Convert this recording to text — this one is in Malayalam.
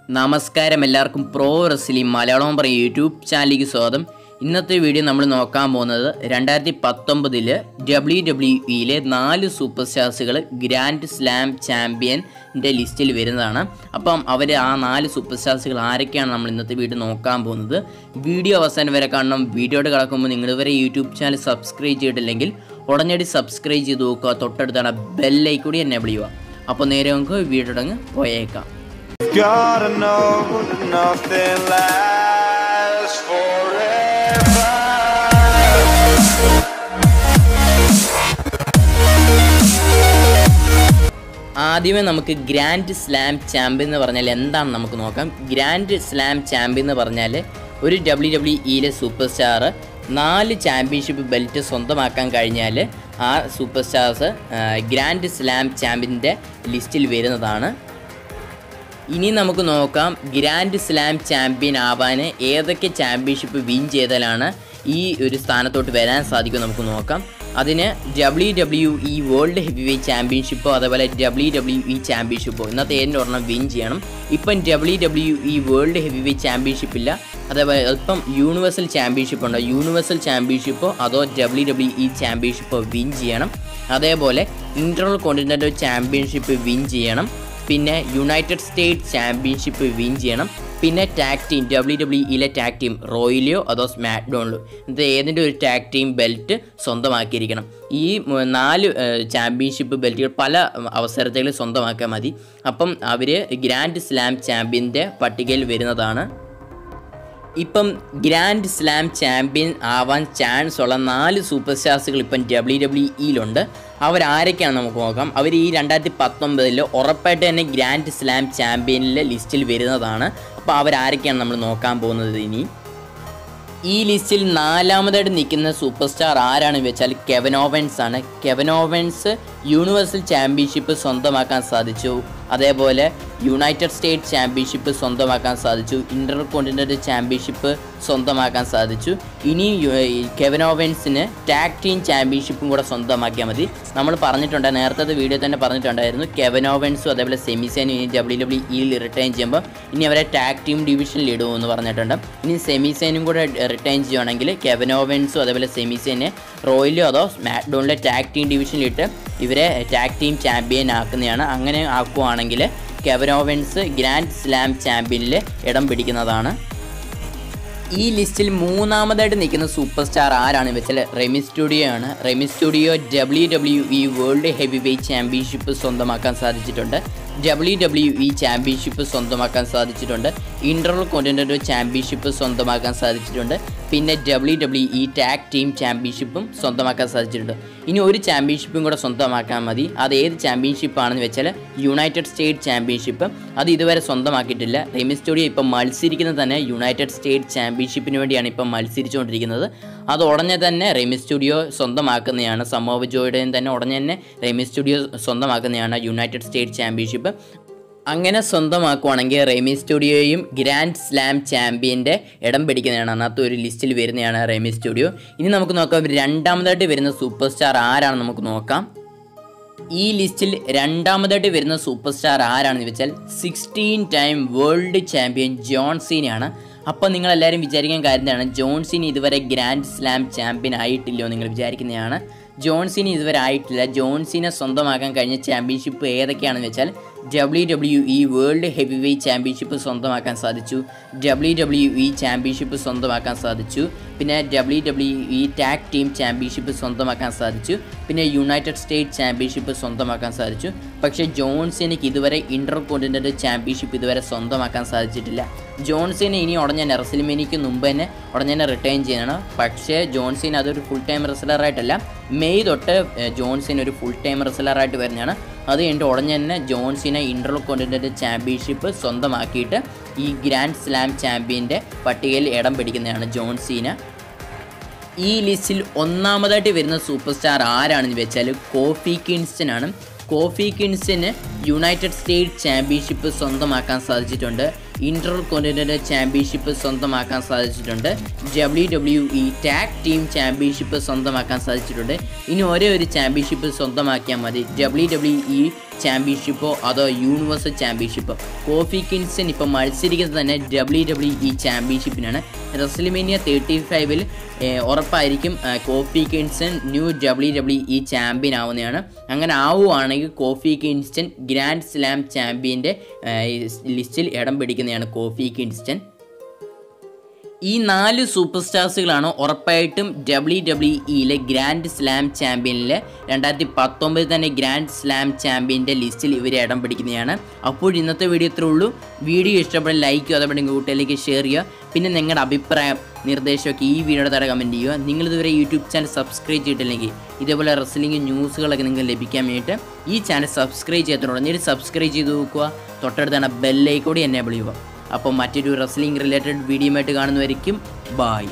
നമസ്കാരം എല്ലാവർക്കും പ്രോ റെസ്ലിംഗ് മലയാളം പറയും യൂട്യൂബ് ചാനലിലേക്ക് സ്വാഗതം. ഇന്നത്തെ വീഡിയോ നമ്മൾ നോക്കാൻ പോകുന്നത് 2019 WWE 4 സൂപ്പർ സ്റ്റാർസുകൾ ഗ്രാൻഡ് സ്ലാം ചാമ്പ്യൻ്റെ ലിസ്റ്റിൽ വരുന്നതാണ്. അപ്പം അവർ ആ 4 സൂപ്പർ സ്റ്റാർസുകൾ ആരൊക്കെയാണ് നമ്മൾ ഇന്നത്തെ വീഡിയോ നോക്കാൻ പോകുന്നത്. വീഡിയോ അവസാനം വരെ കാണണം. വീഡിയോയുടെ കിടക്കുമ്പോൾ നിങ്ങളിവരെ യൂട്യൂബ് ചാനൽ സബ്സ്ക്രൈബ് ചെയ്തിട്ടില്ലെങ്കിൽ ഉടനടി സബ്സ്ക്രൈബ് ചെയ്ത് നോക്കുക. തൊട്ടടുത്താണ് ബെല്ലൈക്കൺ കൂടി എനേബിൾ ചെയ്യുക. അപ്പോൾ നേരെ നമുക്ക് വീഡിയോ പോയേക്കാം. Gotta know that nothing lasts forever. ആദ്യമേ നമുക്ക് ഗ്രാൻഡ് സ്ലാം ചാമ്പ്യൻ എന്ന് പറഞ്ഞാൽ എന്താണെന്ന് നമുക്ക് നോക്കാം. ഗ്രാൻഡ് സ്ലാം ചാമ്പ്യൻ എന്ന് പറഞ്ഞാൽ ഒരു WWE super star 4 championship belt സ്വന്തമാക്കാൻ കഴിഞ്ഞാൽ ആ സൂപ്പർ സ്റ്റാർസ് ഗ്രാൻഡ് സ്ലാം ചാമ്പ്യൻ്റെ ലിസ്റ്റിൽ വരുന്നതാണ്. ഇനി നമുക്ക് നോക്കാം ഗ്രാൻഡ് സ്ലാം ചാമ്പ്യൻ ആവാൻ ഏതൊക്കെ ചാമ്പ്യൻഷിപ്പ് വിൻ ചെയ്താലാണ് ഈ ഒരു സ്ഥാനത്തോട്ട് വരാൻ സാധിക്കും നമുക്ക് നോക്കാം. അതിന് WWE വേൾഡ് ഹെവി വെയ്റ്റ് ചാമ്പ്യൻഷിപ്പോ അതേപോലെ WWE ചാമ്പ്യൻഷിപ്പോ ഇന്നത്തെ ഏതിൻ്റെ ഒരെണ്ണം വിൻ ചെയ്യണം. ഇപ്പം WWE world heavyweight championship ഇല്ല, അതേപോലെ ഇപ്പം യൂണിവേഴ്സൽ ചാമ്പ്യൻഷിപ്പ് ഉണ്ടോ, യൂണിവേഴ്സൽ ചാമ്പ്യൻഷിപ്പോ അതോ WWE ചാമ്പ്യൻഷിപ്പോ വിൻ ചെയ്യണം. അതേപോലെ ഇന്റർ കോണ്ടിനെൻ്റൽ ചാമ്പ്യൻഷിപ്പ് വിൻ ചെയ്യണം. പിന്നെ യുണൈറ്റഡ് സ്റ്റേറ്റ്സ് ചാമ്പ്യൻഷിപ്പ് വിൻ ചെയ്യണം. പിന്നെ tag team WWE tag team റോയിലോ അതോ സ്മാക്ഡൗണിലോ ഇത് ഏതിൻ്റെ ഒരു ടാഗ് ടീം ബെൽറ്റ് സ്വന്തമാക്കിയിരിക്കണം. ഈ 4 ചാമ്പ്യൻഷിപ്പ് ബെൽറ്റുകൾ പല അവസരത്തിൽ സ്വന്തമാക്കാൻ മതി. അപ്പം അവർ ഗ്രാൻഡ് സ്ലാം ചാമ്പ്യൻ്റെ പട്ടികയിൽ വരുന്നതാണ്. ഇപ്പം ഗ്രാൻഡ് സ്ലാം ചാമ്പ്യൻ ആവാൻ ചാൻസ് ഉള്ള 4 സൂപ്പർ സ്റ്റാർസുകൾ ഇപ്പം WWE അവരാരൊക്കെയാണ് നമുക്ക് നോക്കാം. അവർ ഈ 2019 ഉറപ്പായിട്ട് തന്നെ ഗ്രാൻഡ് സ്ലാം ചാമ്പ്യനിലെ ലിസ്റ്റിൽ വരുന്നതാണ്. അപ്പോൾ അവരാരൊക്കെയാണ് നമ്മൾ നോക്കാൻ പോകുന്നത്. ഇനി ഈ ലിസ്റ്റിൽ 4ാമതായിട്ട് നിൽക്കുന്ന സൂപ്പർ സ്റ്റാർ ആരാണെന്ന് വെച്ചാൽ കെവിൻ ഓവൻസ് ആണ്. കെവിൻ ഓവൻസ് യൂണിവേഴ്സൽ ചാമ്പ്യൻഷിപ്പ് സ്വന്തമാക്കാൻ സാധിച്ചു. അതേപോലെ യുണൈറ്റഡ് സ്റ്റേറ്റ്സ് ചാമ്പ്യൻഷിപ്പ് സ്വന്തമാക്കാൻ സാധിച്ചു. ഇന്റർ കോണ്ടിനെൻ്റൽ ചാമ്പ്യൻഷിപ്പ് സ്വന്തമാക്കാൻ സാധിച്ചു. ഇനി കെവിൻ ഓവൻസിന് ടാഗ് ടീം ചാമ്പ്യൻഷിപ്പും കൂടെ സ്വന്തമാക്കിയാൽ മതി. നമ്മൾ പറഞ്ഞിട്ടുണ്ട്, നേരത്തെ വീഡിയോ തന്നെ പറഞ്ഞിട്ടുണ്ടായിരുന്നു, കെവിൻ ഓവൻസും അതേപോലെ സെമിസേനും ഇനി WWE റിട്ടേൺ ചെയ്യുമ്പോൾ ഇനി അവരെ ടാഗ് ടീം ഡിവിഷനിൽ ഇടുമെന്ന് പറഞ്ഞിട്ടുണ്ട്. ഇനി സെമിസേനും കൂടെ റിട്ടേൺ ചെയ്യുകയാണെങ്കിൽ കെവിൻ ഓവൻസും അതേപോലെ സെമിസേനെ റോയിലോ അതോ സ്മാക്ഡൗണിലെ ടാഗ് ടീം ഡിവിഷനിലിട്ട് ഇവരെ ടാഗ് ടീം ചാമ്പ്യൻ ആക്കുന്നതാണ്. അങ്ങനെ ആക്കുകയാണെങ്കിൽ കെവിൻ ഓവൻസ് ഗ്രാൻഡ് സ്ലാം ചാമ്പ്യനിൽ ഇടം പിടിക്കുന്നതാണ്. ഈ ലിസ്റ്റിൽ 3ാമതായിട്ട് നിൽക്കുന്ന സൂപ്പർ സ്റ്റാർ ആരാണെന്ന് വെച്ചാൽ റെമിസ്റ്റൂഡിയോ ആണ്. Rey Mysterio WWE world heavyweight championship സ്വന്തമാക്കാൻ സാധിച്ചിട്ടുണ്ട്. WWE ചാമ്പ്യൻഷിപ്പ് സ്വന്തമാക്കാൻ സാധിച്ചിട്ടുണ്ട്. ഇന്റർ കോണ്ടിനെൻ്റൽ ചാമ്പ്യൻഷിപ്പ് സ്വന്തമാക്കാൻ സാധിച്ചിട്ടുണ്ട്. പിന്നെ WWE ടാഗ് ടീം ചാമ്പ്യൻഷിപ്പും സ്വന്തമാക്കാൻ സാധിച്ചിട്ടുണ്ട്. ഇനി ഒരു ചാമ്പ്യൻഷിപ്പും കൂടെ സ്വന്തമാക്കാൻ മതി. അത് ഏത് ചാമ്പ്യൻഷിപ്പാണെന്ന് വെച്ചാൽ യുണൈറ്റഡ് സ്റ്റേറ്റ്സ് ചാമ്പ്യൻഷിപ്പ്. അത് ഇതുവരെ സ്വന്തമാക്കിയിട്ടില്ല. റെമിസ്റ്റൂഡിയോ ഇപ്പം മത്സരിക്കുന്നത് തന്നെ യുണൈറ്റഡ് സ്റ്റേറ്റ്സ് ചാമ്പ്യൻഷിപ്പിന് വേണ്ടിയാണ് ഇപ്പം മത്സരിച്ചുകൊണ്ടിരിക്കുന്നത്. അത് ഉടനെ തന്നെ റെമിസ്റ്റൂഡിയോ സ്വന്തമാക്കുന്നതാണ്. സമോവ ജോയുടെയും തന്നെ ഉടനെ തന്നെ റെമിസ്റ്റൂഡിയോ സ്വന്തമാക്കുന്നതാണ് യുണൈറ്റഡ് സ്റ്റേറ്റ്സ് ചാമ്പ്യൻഷിപ്പ്. അങ്ങനെ സ്വന്തമാക്കുവാണെങ്കിൽ റെമിസ്റ്റൂഡിയോയും ഗ്രാൻഡ് സ്ലാം ചാമ്പ്യൻ്റെ ഇടം പിടിക്കുന്നതാണ്. അന്നത്തെ ഒരു ലിസ്റ്റിൽ വരുന്നതാണ് റെമിസ്റ്റൂഡിയോ. ഇനി നമുക്ക് നോക്കാം 2ാമതായിട്ട് വരുന്ന സൂപ്പർ സ്റ്റാർ ആരാണെന്ന് നമുക്ക് നോക്കാം. ഈ ലിസ്റ്റിൽ 2ാമതായിട്ട് വരുന്ന സൂപ്പർ സ്റ്റാർ ആരാണെന്ന് വെച്ചാൽ 16 ടൈം വേൾഡ് ചാമ്പ്യൻ ജോൺ സീനയാണ്. അപ്പോൾ നിങ്ങളെല്ലാവരും വിചാരിക്കാൻ കാര്യം എന്താണ്, ജോൺ സീന ഇതുവരെ ഗ്രാൻഡ് സ്ലാം ചാമ്പ്യൻ ആയിട്ടില്ലയോ നിങ്ങൾ വിചാരിക്കുന്നതാണ്. ജോൺ സീന ഇതുവരെ ആയിട്ടില്ല. ജോൺ സീന സ്വന്തമാക്കാൻ കഴിഞ്ഞ ചാമ്പ്യൻഷിപ്പ് ഏതൊക്കെയാണെന്ന് വെച്ചാൽ WWE world heavyweight championship സ്വന്തമാക്കാൻ സാധിച്ചു. WWE ചാമ്പ്യൻഷിപ്പ് സ്വന്തമാക്കാൻ സാധിച്ചു. പിന്നെ WWE ടാഗ് ടീം ചാമ്പ്യൻഷിപ്പ് സ്വന്തമാക്കാൻ സാധിച്ചു. പിന്നെ യുണൈറ്റഡ് സ്റ്റേറ്റ്സ് ചാമ്പ്യൻഷിപ്പ് സ്വന്തമാക്കാൻ സാധിച്ചു. പക്ഷേ ജോൺ സീനയ്ക്ക് ഇതുവരെ ഇന്റർ കോണ്ടിനെൻ്റൽ ചാമ്പ്യൻഷിപ്പ് ഇതുവരെ സ്വന്തമാക്കാൻ സാധിച്ചിട്ടില്ല. ജോൺ സീന ഇനി ഉടനെ റെസ്ലിമേനിയയ്ക്ക് മുമ്പ് തന്നെ ഉടനെ റിട്ടേൺ ചെയ്യണം. പക്ഷേ ജോൺ സീന അതൊരു ഫുൾ ടൈം റെസ്ലറായിട്ടല്ല, മെയ് തൊട്ട് ജോൺ സീന ഒരു ഫുൾ ടൈം റെസ്ലറായിട്ട് വരുന്നതാണ്. അത് കഴിഞ്ഞിട്ട് ഉടനെ തന്നെ John Cena inter continental championship സ്വന്തമാക്കിയിട്ട് ഈ ഗ്രാൻഡ് സ്ലാം ചാമ്പ്യൻ്റെ പട്ടികയിൽ ഇടം പിടിക്കുന്നതാണ് ജോൺ സീന. ഈ ലിസ്റ്റിൽ 1ാമതായിട്ട് വരുന്ന സൂപ്പർ സ്റ്റാർ ആരാണെന്ന് വെച്ചാൽ കോഫി കിങ്സ്റ്റൺ ആണ്. കോഫി കിങ്സ്റ്റന് യുണൈറ്റഡ് സ്റ്റേറ്റ് ചാമ്പ്യൻഷിപ്പ് സ്വന്തമാക്കാൻ സാധിച്ചിട്ടുണ്ട്. ഇന്റർ കോണ്ടിനെൻ്റൽ ചാമ്പ്യൻഷിപ്പ് സ്വന്തമാക്കാൻ സാധിച്ചിട്ടുണ്ട്. WWE ടാഗ് ടീം ചാമ്പ്യൻഷിപ്പ് സ്വന്തമാക്കാൻ സാധിച്ചിട്ടുണ്ട്. ഇനി ഒരേ ഒരു ചാമ്പ്യൻഷിപ്പ് സ്വന്തമാക്കിയാൽ മതി. WWE ചാമ്പ്യൻഷിപ്പോ അതോ യൂണിവേഴ്സൽ ചാമ്പ്യൻഷിപ്പോ. കോഫി കിങ്സ്റ്റൺ ഇപ്പോൾ മത്സരിക്കുന്നത് തന്നെ WWE ചാമ്പ്യൻഷിപ്പിനാണ്. റെസ്ലിമേനിയ 35-ൽ ഉറപ്പായിരിക്കും Kofi Kingston new WWE champion ആവുന്നതാണ്. അങ്ങനെ ആവുകയാണെങ്കിൽ കോഫി കിങ്സ്റ്റൺ ഗ്രാൻഡ് സ്ലാം ചാമ്പ്യൻ്റെ ലിസ്റ്റിൽ ഇടം പിടിക്കുന്നതാണ് കോഫി കിങ്സ്റ്റൺ. ഈ 4 സൂപ്പർ സ്റ്റാർസുകളാണ് ഉറപ്പായിട്ടും WWEയിലെ ഗ്രാൻഡ് സ്ലാം ചാമ്പ്യനിലെ 2019 തന്നെ ഗ്രാൻഡ് സ്ലാം ചാമ്പ്യൻ്റെ ലിസ്റ്റിൽ ഇവരെ ഇടം പിടിക്കുന്നതാണ്. അപ്പോൾ ഇന്നത്തെ വീഡിയോ ഇത്രേ ഉള്ളൂ. വീഡിയോ ഇഷ്ടപ്പെടാൻ ലൈക്ക് ചെയ്യുക, അതേപോലെ കൂട്ടുകാരിലേക്ക് ഷെയർ ചെയ്യുക. പിന്നെ നിങ്ങളുടെ അഭിപ്രായം നിർദ്ദേശമൊക്കെ ഈ വീഡിയോയുടെ താഴെ കമൻറ്റ് ചെയ്യുക. നിങ്ങളിതുവരെ യൂട്യൂബ് ചാനൽ സബ്സ്ക്രൈബ് ചെയ്തിട്ടില്ലെങ്കിൽ ഇതേപോലെ റെസ്ലിംഗ് ന്യൂസുകളൊക്കെ നിങ്ങൾക്ക് ലഭിക്കാൻ വേണ്ടിയിട്ട് ഈ ചാനൽ സബ്സ്ക്രൈബ് ചെയ്തിട്ടുണ്ട്. നേരിട്ട് സബ്സ്ക്രൈബ് ചെയ്ത് നോക്കുക. തൊട്ടടുത്താണ് ബെല്ലൈക്കോടി എനേബിൾ ചെയ്യുക. അപ്പോൾ മറ്റൊരു റെസ്ലിംഗ് റിലേറ്റഡ് വീഡിയോ ആയിട്ട് കാണുന്നവരിക്കും. ബായ്.